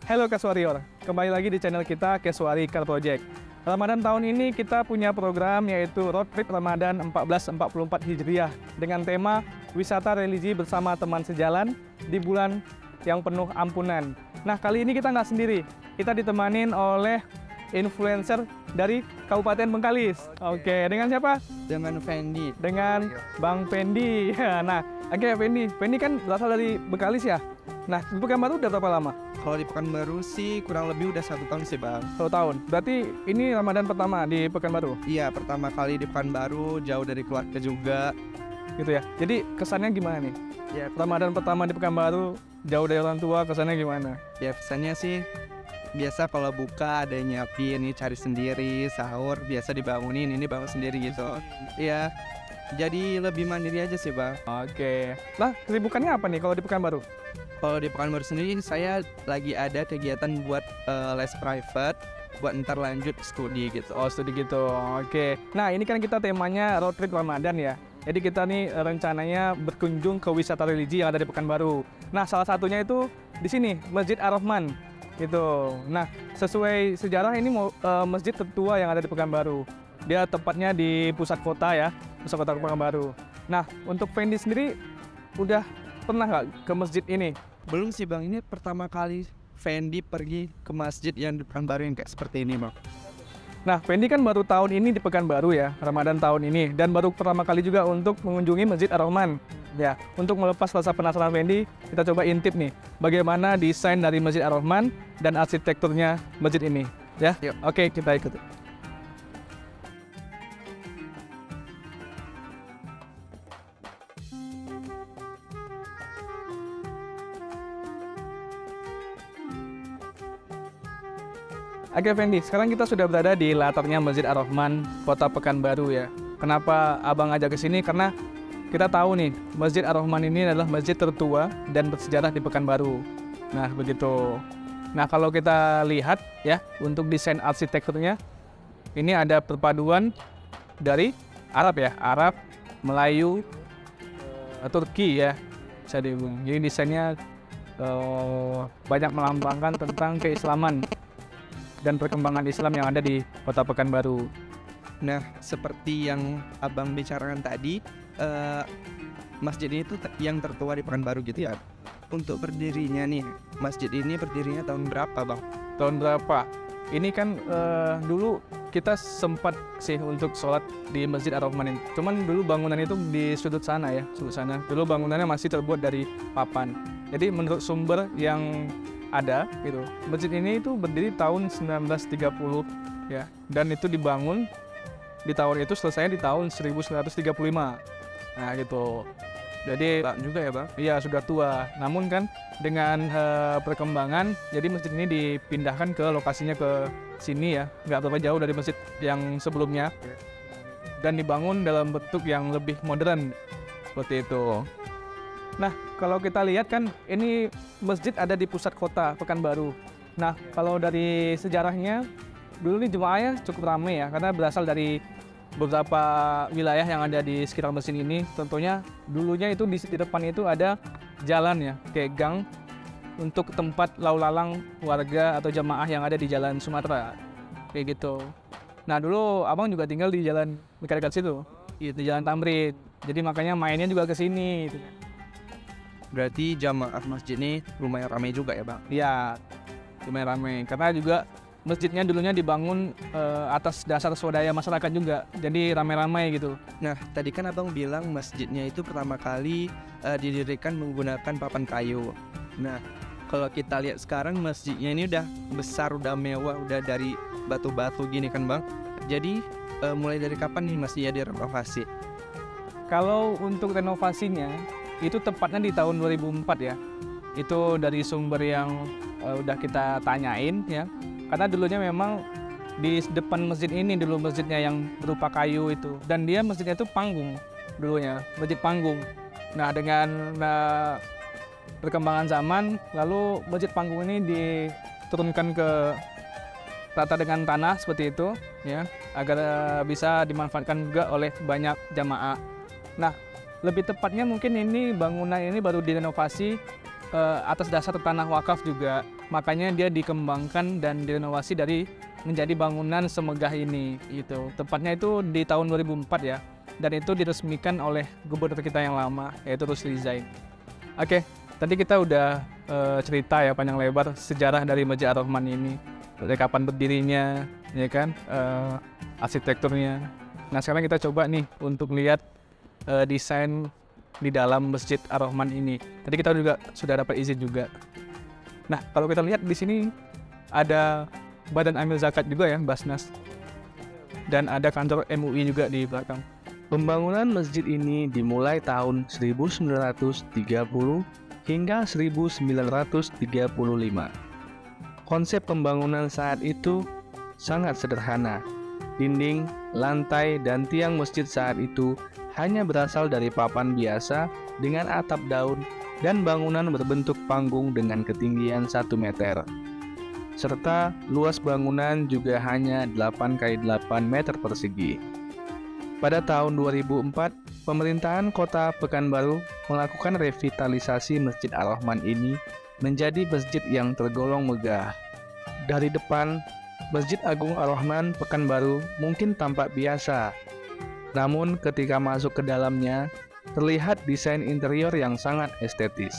Halo Cash Warrior, kembali lagi di channel kita Cash Warrior Car Project. Ramadan tahun ini kita punya program yaitu Road Trip Ramadan 1444 Hijriah dengan tema wisata religi bersama teman sejalan di bulan yang penuh ampunan. Nah, kali ini kita nggak sendiri, kita ditemanin oleh influencer dari Kabupaten Bengkalis. Oke, dengan siapa? Dengan Fendi. Dengan Bang Fendi. Nah, oke Fendi kan berasal dari Bengkalis ya? Nah, di Pekanbaru udah berapa lama? Kalau di Pekanbaru sih kurang lebih udah 1 tahun sih bang. 1 tahun. Berarti ini Ramadan pertama di Pekanbaru? Iya, pertama kali di Pekanbaru, jauh dari keluarga juga. Gitu ya. Jadi kesannya gimana nih? Ya, Ramadan pertama di Pekanbaru, jauh dari orang tua, kesannya gimana? ya pesannya sih biasa kalau buka ada yang nyiapin, nih cari sendiri, sahur biasa dibangunin, ini bangun sendiri gitu. Iya, jadi lebih mandiri aja sih bang. Oke. Lah, kesibukannya apa nih kalau di Pekanbaru? Kalau di Pekanbaru sendiri saya lagi ada kegiatan buat les private, buat ntar lanjut studi gitu. Oh, studi gitu. Oke. Nah, ini kan kita temanya road trip Ramadan ya. Jadi kita nih rencananya berkunjung ke wisata religi yang ada di Pekanbaru. Nah, salah satunya itu di sini, Masjid Ar-Rahman. Gitu. Nah, sesuai sejarah ini masjid tertua yang ada di Pekanbaru. Dia tepatnya di pusat kota ya, pusat kota Pekanbaru. Nah, untuk Fendi sendiri udah pernah nggak ke masjid ini? Belum sih bang, ini pertama kali Fendi pergi ke masjid yang di Pekanbaru yang kayak seperti ini bang. Nah, Fendi kan baru tahun ini di Pekanbaru ya, Ramadan tahun ini, dan baru pertama kali juga untuk mengunjungi Masjid Ar-Rahman. Ya, untuk melepas rasa penasaran Fendi, kita coba intip nih, bagaimana desain dari Masjid Ar-Rahman dan arsitekturnya masjid ini. Ya, Yuk. Oke, kita ikuti. Oke Fendi, sekarang kita sudah berada di latarnya Masjid Ar-Rahman, Kota Pekanbaru ya. Kenapa abang ajak ke sini? Karena kita tahu nih, Masjid Ar-Rahman ini adalah masjid tertua dan bersejarah di Pekanbaru. Nah, begitu. Nah, kalau kita lihat ya, untuk desain arsitekturnya, ini ada perpaduan dari Arab ya, Arab, Melayu, Turki ya, bisa dibilang. Jadi desainnya banyak melambangkan tentang keislaman dan perkembangan Islam yang ada di Kota Pekanbaru. Nah, seperti yang abang bicarakan tadi, masjid ini tuh yang tertua di Pekanbaru gitu ya. Untuk berdirinya nih, masjid ini berdirinya tahun berapa bang? Tahun berapa? Ini kan dulu kita sempat sih untuk sholat di Masjid Ar-Rahman ini. Cuman dulu bangunan itu di sudut sana ya, sudut sana. Dulu bangunannya masih terbuat dari papan. Jadi menurut sumber yang ada gitu, masjid ini itu berdiri tahun 1930 ya, dan itu dibangun di tahun itu, selesainya di tahun 1935. Nah gitu. Jadi Bang juga ya bang? iya sudah tua. Namun kan dengan perkembangan, jadi masjid ini dipindahkan ke lokasinya ke sini ya, nggak berapa jauh dari masjid yang sebelumnya, dan dibangun dalam bentuk yang lebih modern seperti itu. Nah, kalau kita lihat kan ini masjid ada di pusat kota Pekanbaru. Nah, kalau dari sejarahnya, dulu nih jemaahnya cukup ramai ya, karena berasal dari beberapa wilayah yang ada di sekitar masjid ini. Tentunya dulunya itu di depan itu ada jalan ya, kayak gang untuk tempat lalu lalang warga atau jemaah yang ada di Jalan Sumatera, kayak gitu. Nah, dulu abang juga tinggal di jalan dekat-dekat situ, di Jalan Tamrin. Jadi makanya mainnya juga ke sini. Gitu. Berarti jamaah masjid ini lumayan ramai juga ya bang? Iya, lumayan ramai. Karena juga masjidnya dulunya dibangun atas dasar swadaya masyarakat juga. Jadi ramai-ramai gitu. Nah, tadi kan abang bilang masjidnya itu pertama kali didirikan menggunakan papan kayu. Nah, kalau kita lihat sekarang masjidnya ini udah besar, udah mewah, udah dari batu-batu gini kan bang. Jadi mulai dari kapan nih masjidnya direnovasi? Kalau untuk renovasinya, itu tepatnya di tahun 2004 ya. Itu dari sumber yang udah kita tanyain ya. Karena dulunya memang di depan masjid ini dulu masjidnya yang berupa kayu itu. Dan dia masjidnya itu panggung dulunya, masjid panggung. Nah, dengan perkembangan zaman, lalu masjid panggung ini diturunkan ke rata dengan tanah seperti itu ya, agar bisa dimanfaatkan juga oleh banyak jamaah. Nah, lebih tepatnya mungkin ini bangunan ini baru direnovasi atas dasar tanah wakaf juga. makanya dia dikembangkan dan direnovasi dari menjadi bangunan semegah ini gitu. Tepatnya itu di tahun 2004 ya, dan itu diresmikan oleh gubernur kita yang lama, yaitu Rusli Zain. Oke, tadi kita udah cerita ya panjang lebar sejarah dari Masjid Ar-Rahman ini, dari kapan berdirinya, ya kan, arsitekturnya. Nah sekarang kita coba nih untuk lihat desain di dalam Masjid Ar-Rahman ini. Tadi kita juga sudah dapat izin juga. Nah kalau kita lihat di sini ada Badan Amil Zakat juga ya, Basnas, dan ada kantor MUI juga di belakang. Pembangunan masjid ini dimulai tahun 1930 hingga 1935. Konsep pembangunan saat itu sangat sederhana. Dinding, lantai, dan tiang masjid saat itu hanya berasal dari papan biasa dengan atap daun dan bangunan berbentuk panggung dengan ketinggian 1 meter. Serta luas bangunan juga hanya 8 x 8 meter persegi. Pada tahun 2004, pemerintahan Kota Pekanbaru melakukan revitalisasi Masjid Ar-Rahman ini menjadi masjid yang tergolong megah. Dari depan, Masjid Agung Ar-Rahman Pekanbaru mungkin tampak biasa, namun ketika masuk ke dalamnya, terlihat desain interior yang sangat estetis.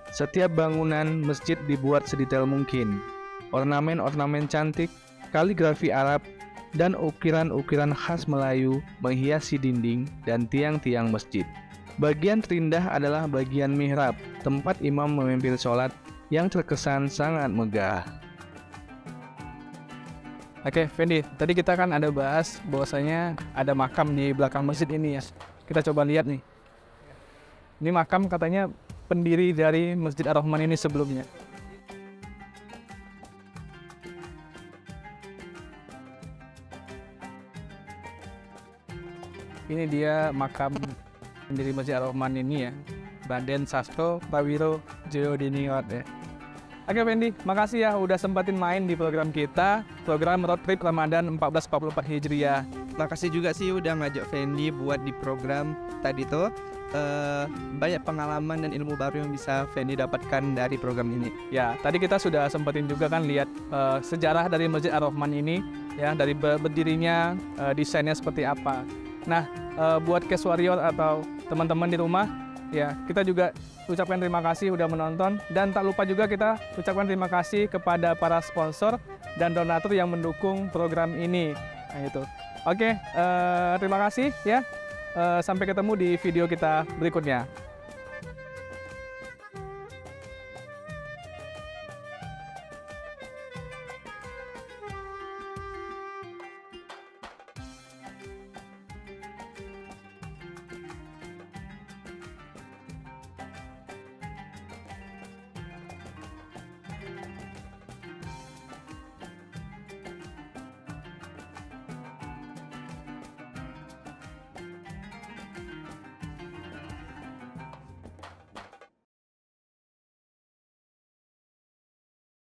Setiap bangunan masjid dibuat sedetail mungkin. Ornamen-ornamen cantik, kaligrafi Arab, dan ukiran-ukiran khas Melayu menghiasi dinding dan tiang-tiang masjid. Bagian terindah adalah bagian mihrab, tempat imam memimpin sholat yang terkesan sangat megah. Oke, Fendi, tadi kita kan ada bahas bahwasanya ada makam di belakang masjid ini ya. Kita coba lihat nih. Ini makam katanya pendiri dari Masjid Ar-Rahman ini sebelumnya. Ini dia makam pendiri Masjid Ar-Rahman ini ya, Raden Sastro Prawiro Jayodiningrat ya. Oke Fendi, makasih ya udah sempatin main di program kita, program Road Trip Ramadan 1444 Hijriah. Makasih juga sih udah ngajak Fendi buat di program tadi tuh. Banyak pengalaman dan ilmu baru yang bisa Fendi dapatkan dari program ini. Ya, tadi kita sudah sempetin juga kan lihat sejarah dari Masjid Ar-Rahman ini ya, dari berdirinya, desainnya seperti apa. Nah, buat Cash Warrior atau teman-teman di rumah, ya kita juga ucapkan terima kasih udah menonton, dan tak lupa juga kita ucapkan terima kasih kepada para sponsor dan donatur yang mendukung program ini. Nah itu. Oke, terima kasih ya. Sampai ketemu di video kita berikutnya.